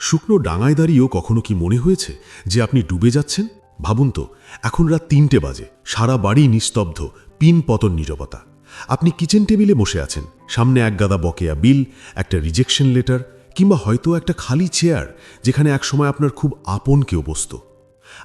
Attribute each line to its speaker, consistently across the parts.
Speaker 1: শুকনো ডাঙায় দাঁড়িয়েও কখনো কি মনে হয়েছে যে আপনি ডুবে যাচ্ছেন? ভাবুন তো, এখন রাত ৩টে বাজে, সারা বাড়ি নিস্তব্ধ, পিন পতন নীরবতা। আপনি কিচেন টেবিলে বসে আছেন, সামনে এক গাদা বকেয়া বিল, একটা রিজেকশন লেটার, কিংবা হয়তো একটা খালি চেয়ার যেখানে একসময় আপনার খুব আপন কেউ বসত।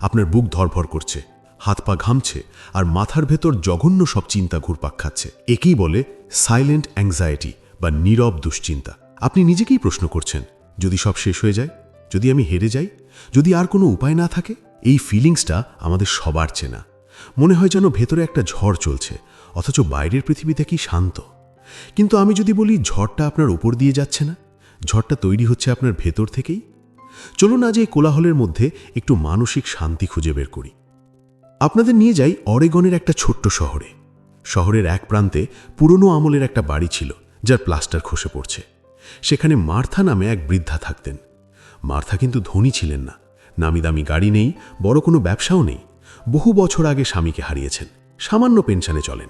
Speaker 1: আপনার বুক ধরফর করছে, হাত পা ঘামছে, আর মাথার ভেতর জঘন্য সব চিন্তা ঘুরপাক খাচ্ছে। একেই বলে সাইলেন্ট অ্যাংজাইটি বা নীরব দুশ্চিন্তা। আপনি নিজেকেই প্রশ্ন করছেন, যদি সব শেষ হয়ে যায়, যদি আমি হেরে যাই, যদি আর কোনো উপায় না থাকে? এই ফিলিংসটা আমাদের সবার চেনা। মনে হয় যেন ভেতরে একটা ঝড় চলছে, অথচ বাইরের পৃথিবীতে কি শান্ত। কিন্তু আমি যদি বলি ঝড়টা আপনার উপর দিয়ে যাচ্ছে না, ঝড়টা তৈরি হচ্ছে আপনার ভেতর থেকেই। চলুন আজ এই কোলাহলের মধ্যে একটু মানসিক শান্তি খুঁজে বের করি। আপনাদের নিয়ে যাই অরেগনের একটা ছোট্ট শহরে। শহরের এক প্রান্তে পুরনো আমলের একটা বাড়ি ছিল, যার প্লাস্টার খসে পড়ছে। সেখানে মার্থা নামে এক বৃদ্ধা থাকতেন। মার্থা কিন্তু ধনী ছিলেন না, নামি দামি গাড়ি নেই, বড় কোনো ব্যবসাও নেই। বহু বছর আগে স্বামীকে হারিয়েছেন, সামান্য পেনশনে চলেন।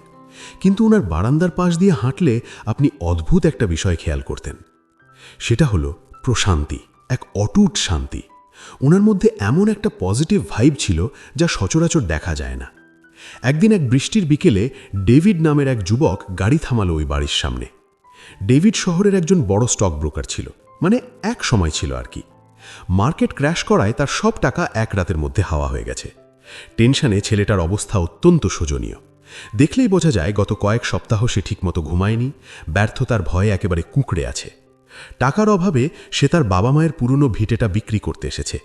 Speaker 1: কিন্তু ওনার বারান্দার পাশ দিয়ে হাঁটলে আপনি অদ্ভুত একটা বিষয় খেয়াল করতেন। সেটা হলো প্রশান্তি, এক অটুট শান্তি। ওনার মধ্যে এমন একটা পজিটিভ ভাইব ছিল যা সচরাচর দেখা যায় না। একদিন এক বৃষ্টির বিকেলে ডেভিড নামের এক যুবক গাড়ি থামালো ওই বাড়ির সামনে। ডেভিড শহরের একজন বড় স্টক ব্রোকার ছিল, মানে এক সময় ছিল আর কি। মার্কেট ক্র্যাশ করায় তার সব টাকা এক রাতের মধ্যে হাওয়া হয়ে গেছে। টেনশনে ছেলেটার অবস্থা অত্যন্ত শোচনীয়। দেখলেই বোঝা যায় গত কয়েক সপ্তাহ সে ঠিকমতো ঘুমায়নি, ব্যর্থতার ভয়ে একেবারে কুঁকড়ে আছে। টাকার অভাবে সে তার বাবা মায়ের পুরনো ভিটেটা বিক্রি করতে এসেছে।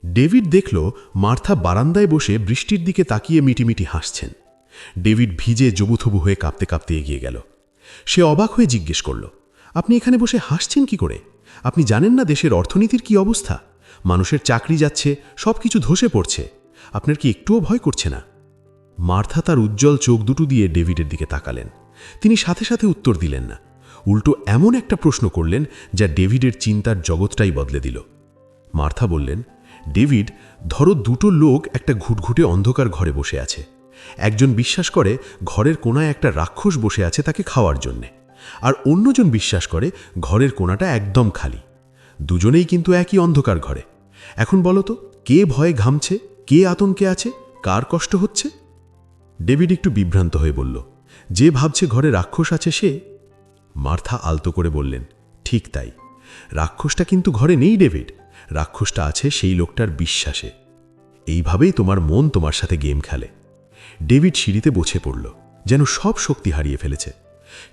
Speaker 1: ডেভিড দেখল মার্থা বারান্দায় বসে বৃষ্টির দিকে তাকিয়ে মিটিমিটি হাসছেন। ডেভিড ভিজে জবুথবু হয়ে কাঁপতে কাঁপতে এগিয়ে গেল। সে অবাক হয়ে জিজ্ঞেস করল, আপনি এখানে বসে হাসছেন কি করে? আপনি জানেন না দেশের অর্থনীতির কি অবস্থা? মানুষের চাকরি যাচ্ছে, সব কিছু ধসে পড়ছে। আপনার কি একটুও ভয় করছে না? মার্থা তার উজ্জ্বল চোখ দুটো দিয়ে ডেভিডের দিকে তাকালেন। তিনি সাথে সাথে উত্তর দিলেন না, উল্টো এমন একটা প্রশ্ন করলেন যা ডেভিডের চিন্তার জগৎটাই বদলে দিল। মার্থা বললেন, ডেভিড, ধরো দুটো লোক একটা ঘুটঘুটে অন্ধকার ঘরে বসে আছে। একজন বিশ্বাস করে ঘরের কোনায় একটা রাক্ষস বসে আছে তাকে খাওয়ার জন্যে, আর অন্যজন বিশ্বাস করে ঘরের কোনাটা একদম খালি। দুজনেই কিন্তু একই অন্ধকার ঘরে। এখন বলো তো, কে ভয়ে ঘামছে, কে আতঙ্কে আছে, কার কষ্ট হচ্ছে? ডেভিড একটু বিভ্রান্ত হয়ে বলল, যে ভাবছে ঘরে রাক্ষস আছে সে। মার্থা আলতো করে বললেন, ঠিক তাই। রাক্ষসটা কিন্তু ঘরে নেই ডেভিড, রাক্ষসটা আছে সেই লোকটার বিশ্বাসে। এইভাবেই তোমার মন তোমার সাথে গেম খেলে। ডেভিড সিঁড়িতে বসে পড়ল, যেন সব শক্তি হারিয়ে ফেলেছে।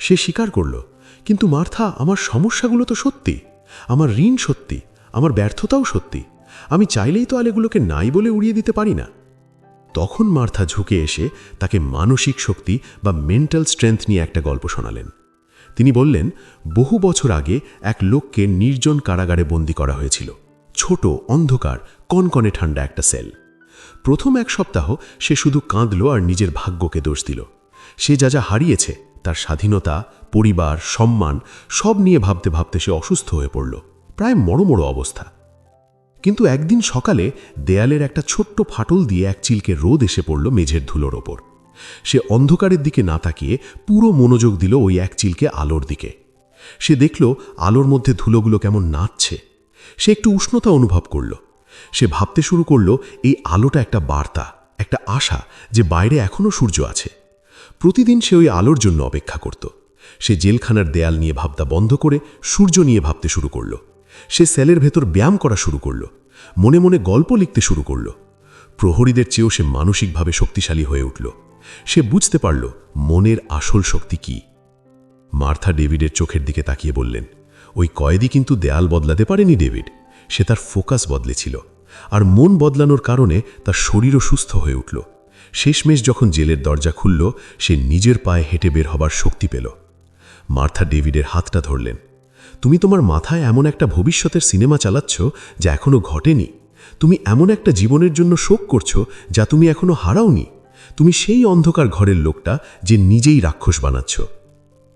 Speaker 1: সে স্বীকার করল, কিন্তু মার্থা, আমার সমস্যাগুলো তো সত্যি, আমার ঋণ সত্যি, আমার ব্যর্থতাও সত্যি। আমি চাইলেই তো আলেগুলোকে নাই বলে উড়িয়ে দিতে পারি না। তখন মার্থা ঝুঁকে এসে তাকে মানসিক শক্তি বা মেন্টাল স্ট্রেংথ নিয়ে একটা গল্প শোনালেন। তিনি বললেন, বহু বছর আগে এক লোককে নির্জন কারাগারে বন্দী করা হয়েছিল। ছোট, অন্ধকার, কনকনে ঠান্ডা একটা সেল। প্রথম এক সপ্তাহ সে শুধু কাঁদল আর নিজের ভাগ্যকে দোষ দিল। সে যা যা হারিয়েছে, তার স্বাধীনতা, পরিবার, সম্মান, সব নিয়ে ভাবতে ভাবতে সে অসুস্থ হয়ে পড়ল, প্রায় মড়মড় অবস্থা। কিন্তু একদিন সকালে দেয়ালের একটা ছোট্ট ফাটল দিয়ে এক চিলকে রোদ এসে পড়ল মেঝের ধুলোর ওপর। সে অন্ধকারের দিকে না তাকিয়ে পুরো মনোযোগ দিল ওই এক চিলকে আলোর দিকে। সে দেখল আলোর মধ্যে ধুলোগুলো কেমন নাচছে। সে একটু উষ্ণতা অনুভব করল। সে ভাবতে শুরু করল, এই আলোটা একটা বার্তা, একটা আশা যে বাইরে এখনও সূর্য আছে। প্রতিদিন সে ওই আলোর জন্য অপেক্ষা করত। সে জেলখানার দেয়াল নিয়ে ভাবতা বন্ধ করে সূর্য নিয়ে ভাবতে শুরু করল। সে সেলের ভেতর ব্যায়াম করা শুরু করল, মনে মনে গল্প লিখতে শুরু করল। প্রহরীদের চেয়েও সে মানসিকভাবে শক্তিশালী হয়ে উঠল। সে বুঝতে পারল মনের আসল শক্তি কি। মার্থা ডেভিডের চোখের দিকে তাকিয়ে বললেন, ওই কয়েদি কিন্তু দেয়াল বদলাতে পারেনি ডেভিড, সে তার ফোকাস বদলেছিল। আর মন বদলানোর কারণে তার শরীরও সুস্থ হয়ে উঠল। শেষমেশ যখন জেলের দরজা খুলল, সে নিজের পায়ে হেঁটে বের হবার শক্তি পেল। মার্থা ডেভিডের হাতটা ধরলেন। তুমি তোমার মাথায় এমন একটা ভবিষ্যতের সিনেমা চালাচ্ছ যা এখনো ঘটেনি। তুমি এমন একটা জীবনের জন্য শোক করছো যা তুমি এখনো হারাওনি। তুমি সেই অন্ধকার ঘরের লোকটা যে নিজেই রাক্ষস বানাচ্ছ।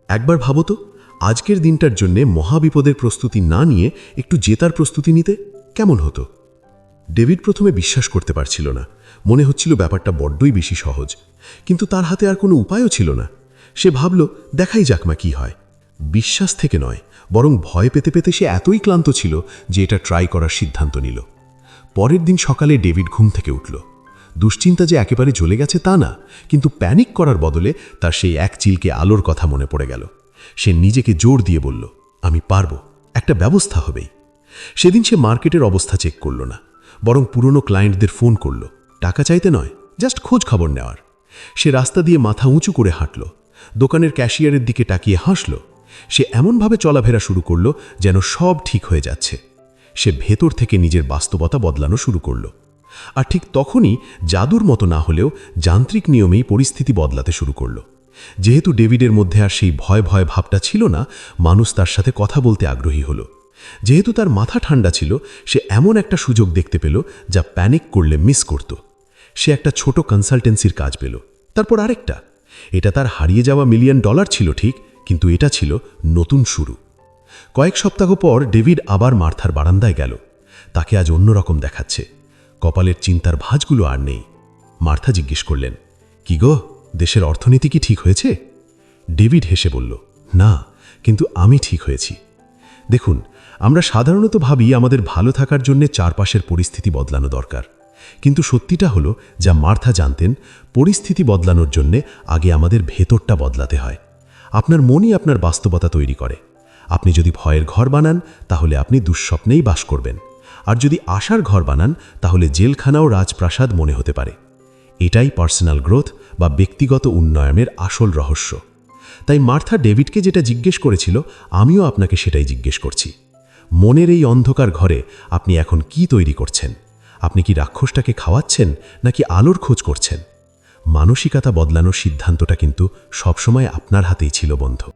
Speaker 1: একবার ভাবো তো, আজকের দিনটার জন্য মহাবিপদের প্রস্তুতি না নিয়ে একটু জেতার প্রস্তুতি নিতে কেমন হতো? ডেভিড প্রথমে বিশ্বাস করতে পারছিল না। মনে হচ্ছিল ব্যাপারটা বড্ডই বেশি সহজ, কিন্তু তার হাতে আর কোনো উপায়ও ছিল না। সে ভাবল, দেখাই যাক মা কি হয়। বিশ্বাস থেকে নয়, বরং ভয় পেতে পেতে সে এতই ক্লান্ত ছিল যে এটা ট্রাই করার সিদ্ধান্ত নিল। পরের দিন সকালে ডেভিড ঘুম থেকে উঠল। দুশ্চিন্তা যে একেবারে চলে গেছে তা না, কিন্তু প্যানিক করার বদলে তার সেই এক চিলকে আলোর কথা মনে পড়ে গেল। সে নিজেকে জোর দিয়ে বলল, আমি পারব, একটা ব্যবস্থা হবেই। সেদিন সে মার্কেটের অবস্থা চেক করল না, বরং পুরনো ক্লায়েন্টদের ফোন করল, টাকা চাইতে নয়, জাস্ট খোঁজ খবর নেওয়ার। সে রাস্তা দিয়ে মাথা উঁচু করে হাঁটল, দোকানের ক্যাশিয়ারের দিকে তাকিয়ে হাসল। সে এমনভাবে চলাফেরা শুরু করল যেন সব ঠিক হয়ে যাচ্ছে। সে ভেতর থেকে নিজের বাস্তবতা বদলানো শুরু করল। আর ঠিক তখনই জাদুর মতো না হলেও যান্ত্রিক নিয়মেই পরিস্থিতি বদলাতে শুরু করল। যেহেতু ডেভিডের মধ্যে আর সেই ভয় ভয় ভাবটা ছিল না, মানুষ তার সাথে কথা বলতে আগ্রহী হলো। যেহেতু তার মাথা ঠান্ডা ছিল, সে এমন একটা সুযোগ দেখতে পেল যা প্যানিক করলে মিস করত। সে একটা ছোট কনসালটেন্সির কাজ পেল, তারপর আরেকটা। এটা তার হারিয়ে যাওয়া $1 মিলিয়ন ছিল ঠিক, কিন্তু এটা ছিল নতুন শুরু। কয়েক সপ্তাহ পর ডেভিড আবার মার্থার বারান্দায় গেল। তাকে আজ অন্যরকম দেখাচ্ছে, কপালের চিন্তার ভাঁজগুলো আর নেই। মার্থা জিজ্ঞেস করলেন, কি গো, দেশের অর্থনীতি কি ঠিক হয়েছে? ডেভিড হেসে বলল, না, কিন্তু আমি ঠিক হয়েছি। দেখুন, আমরা সাধারণত ভাবি আমাদের ভালো থাকার জন্য চারপাশের পরিস্থিতি বদলানো দরকার, কিন্তু সত্যিটা হলো, যা মার্থা জানতেন, পরিস্থিতি বদলানোর জন্যে আগে আমাদের ভেতরটা বদলাতে হয়। আপনার মনই আপনার বাস্তবতা তৈরি করে। আপনি যদি ভয়ের ঘর বানান, তাহলে আপনি দুঃস্বপ্নেই বাস করবেন। আর যদি আশার ঘর বানান, তাহলে জেলখানাও রাজপ্রাসাদ মনে হতে পারে। এটাই পার্সোনাল গ্রোথ বা ব্যক্তিগত উন্নয়নের আসল রহস্য। তাই মার্থা ডেভিডকে যেটা জিজ্ঞেস করেছিল, আমিও আপনাকে সেটাই জিজ্ঞেস করছি। মনের এই অন্ধকার ঘরে আপনি এখন কি তৈরি করছেন? আপনি কি রাক্ষসটাকে খাওয়াচ্ছেন, নাকি আলোর খোঁজ করছেন? মানসিকতা বদলানোর সিদ্ধান্তটা কিন্তু সবসময় আপনার হাতেই ছিল, বন্ধু।